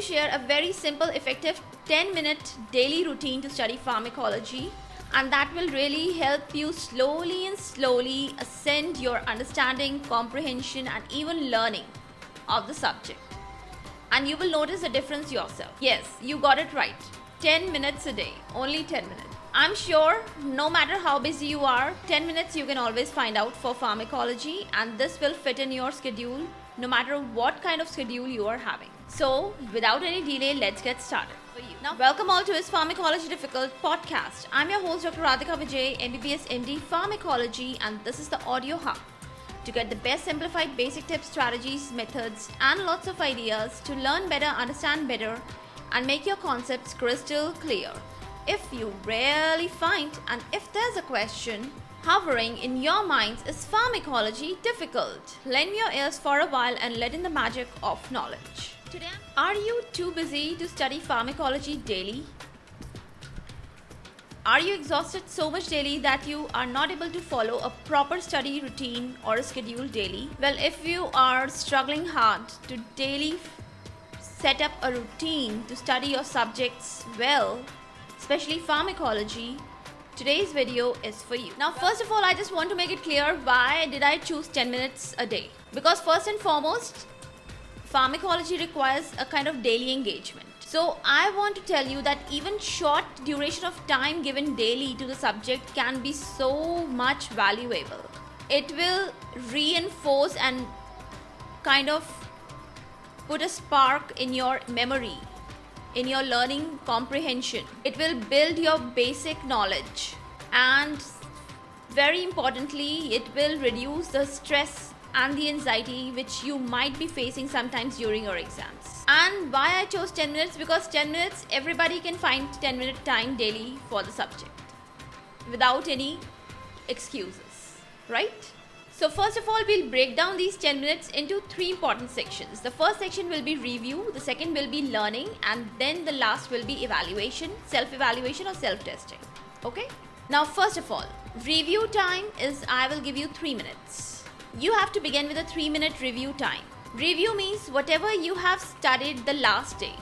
to share a very simple, effective 10-minute daily routine to study pharmacology, and that will really help you slowly ascend your understanding, comprehension, and even learning of the subject. And you will notice the difference yourself. Yes, you got it right. 10 minutes a day, only 10 minutes. I'm sure no matter how busy you are, 10 minutes you can always find out for pharmacology, and this will fit in your schedule no matter what kind of schedule you are having. So without any delay, let's get started. Now, welcome all to his Pharmacology Difficult podcast. I'm your host Dr. Radhika Vijay, MBBS MD Pharmacology, and this is the audio hub to get the best simplified basic tips, strategies, methods, and lots of ideas to learn better, understand better, and make your concepts crystal clear. If you really find, and if there's a question hovering in your minds, is pharmacology difficult? Lend your ears for a while and let in the magic of knowledge. Today, are you too busy to study pharmacology daily? Are you exhausted so much daily that you are not able to follow a proper study routine or a schedule daily? Well, if you are struggling hard to daily set up a routine to study your subjects well, especially pharmacology, today's video is for you. Now, first of all, I just want to make it clear why did I choose 10 minutes a day? Because first and foremost, pharmacology requires a kind of daily engagement. So I want to tell you that even short duration of time given daily to the subject can be so much valuable. It will reinforce and kind of put a spark in your memory, in your learning comprehension. It will build your basic knowledge, and very importantly, it will reduce the stress and the anxiety which you might be facing sometimes during your exams. And why I chose 10 minutes? Because 10 minutes, everybody can find 10-minute time daily for the subject without any excuses, right? So first of all, we'll break down these 10 minutes into three important sections. The first section will be review, the second will be learning, and then the last will be evaluation, self-evaluation or self-testing. Okay? Now first of all, review time is, I will give you 3 minutes. You have to begin with a 3-minute review time. Review means whatever you have studied the last day,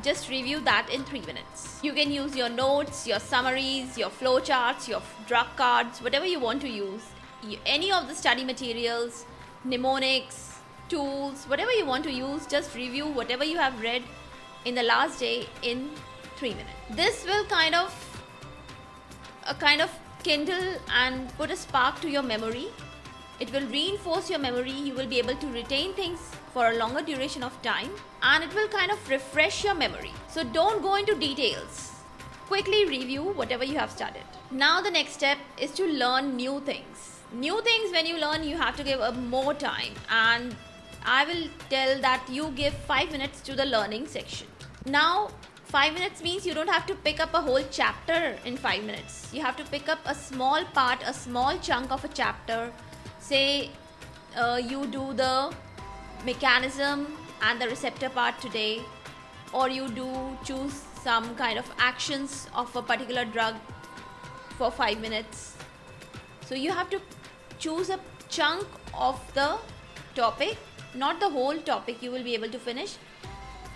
just review that in 3 minutes. You can use your notes, your summaries, your flowcharts, your drug cards, whatever you want to use. Any of the study materials, mnemonics, tools, whatever you want to use, just review whatever you have read in the last day in 3 minutes. This will kind of kindle and put a spark to your memory. It will reinforce your memory. You will be able to retain things for a longer duration of time, and it will kind of refresh your memory. So don't go into details. Quickly review whatever you have studied. Now the next step is to learn new things. New things, when you learn, you have to give more time, and I will tell that you give 5 minutes to the learning section. Now 5 minutes means you don't have to pick up a whole chapter in 5 minutes. You have to pick up a small part, a small chunk of a chapter. Say you do the mechanism and the receptor part today, or you do choose some kind of actions of a particular drug for 5 minutes. So you have to choose a chunk of the topic, not the whole topic you will be able to finish,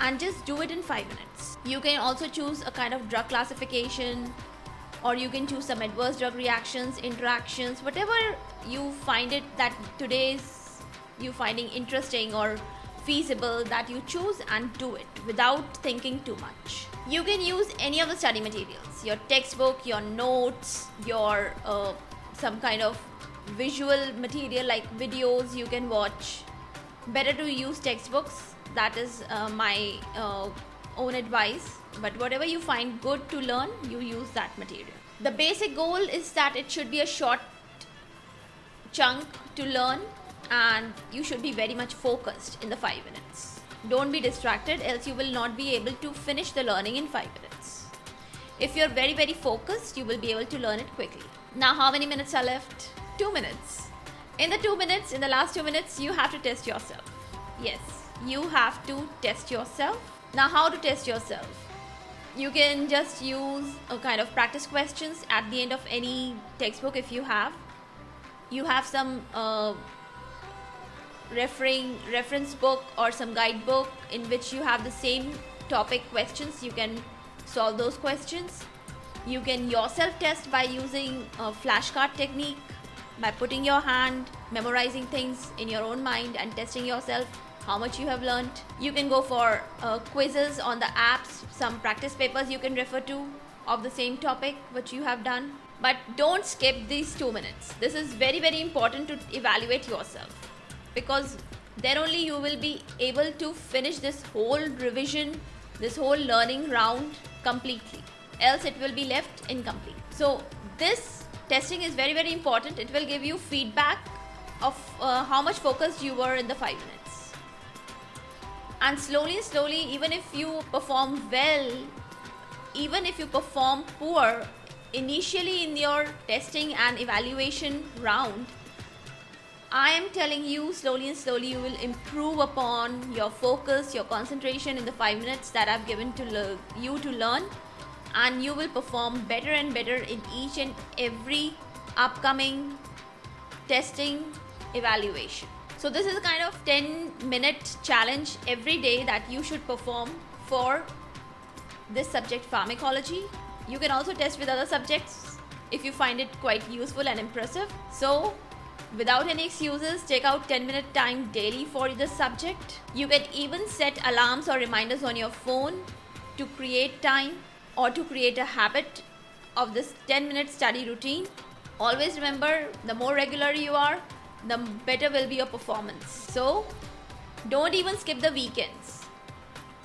and just do it in 5 minutes. You can also choose a kind of drug classification, or you can choose some adverse drug reactions, interactions, whatever you find it that today's you finding interesting or feasible, that you choose and do it without thinking too much. You can use any of the study materials, your textbook, your notes, your some kind of visual material like videos you can watch. Better to use textbooks, that is my own advice, but whatever you find good to learn, you use that material. The basic goal is that it should be a short chunk to learn, and you should be very much focused in the 5 minutes. Don't be distracted, else you will not be able to finish the learning in 5 minutes. If you're very focused, you will be able to learn it quickly. Now how many minutes are left? 2 minutes. In the last 2 minutes, you have to test yourself. Yes, you have to test yourself. Now how to test yourself? You can just use a kind of practice questions at the end of any textbook if you have. You have some reference book or some guidebook in which you have the same topic questions, you can solve those questions. You can yourself test by using a flashcard technique, by putting your hand, memorizing things in your own mind and testing yourself how much you have learned. You can go for quizzes on the apps, some practice papers you can refer to of the same topic which you have done. But don't skip these 2 minutes. This is very, very important to evaluate yourself, because then only you will be able to finish this whole revision, this whole learning round completely. Else it will be left incomplete. So this testing is very, very important. It will give you feedback of how much focused you were in the 5 minutes. And slowly, even if you perform well, even if you perform poor initially in your testing and evaluation round, I am telling you, slowly you will improve upon your focus, your concentration in the 5 minutes that I've given to you to learn, and you will perform better and better in each and every upcoming testing evaluation. So this is a kind of 10-minute challenge every day that you should perform for this subject, pharmacology. You can also test with other subjects if you find it quite useful and impressive. So without any excuses, take out 10-minute time daily for this subject. You can even set alarms or reminders on your phone to create time or to create a habit of this 10-minute study routine. Always remember, the more regular you are, the better will be your performance. So don't even skip the weekends.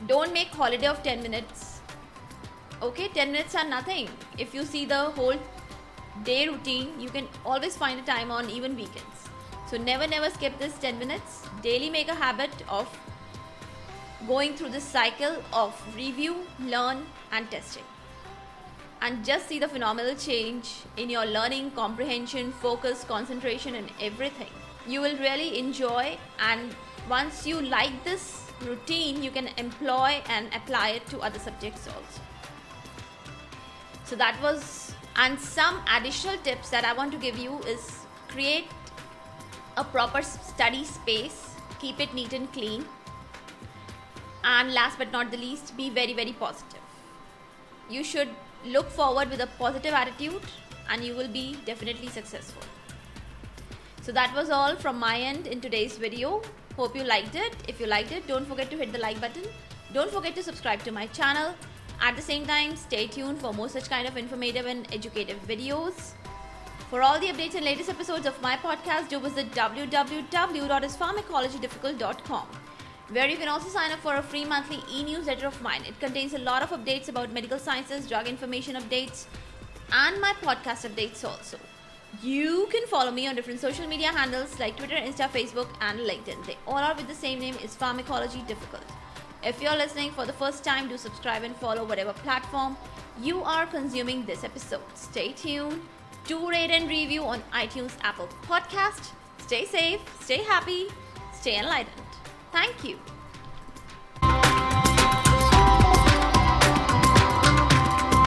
Don't make holiday of 10 minutes. Okay, 10 minutes are nothing. If you see the whole day routine, you can always find a time on even weekends. So never skip this 10 minutes. Daily make a habit of going through this cycle of review, learn and testing. And just see the phenomenal change in your learning, comprehension, focus, concentration and everything. You will really enjoy, and once you like this routine, you can employ and apply it to other subjects also. So that was, and some additional tips that I want to give you is create a proper study space, keep it neat and clean, and last but not the least, be very, very positive. You should look forward with a positive attitude and you will be definitely successful. So that was all from my end in today's video. Hope you liked it. If you liked it, don't forget to hit the like button. Don't forget to subscribe to my channel. At the same time, stay tuned for more such kind of informative and educative videos. For all the updates and latest episodes of my podcast, do visit www.ispharmacologydifficult.com, where you can also sign up for a free monthly e-newsletter of mine. It contains a lot of updates about medical sciences, drug information updates, and my podcast updates also. You can follow me on different social media handles like Twitter, Insta, Facebook, and LinkedIn. They all are with the same name, is Pharmacology Difficult. If you're listening for the first time, do subscribe and follow whatever platform you are consuming this episode. Stay tuned. Do rate and review on iTunes, Apple Podcast. Stay safe, stay happy, stay enlightened. Thank you.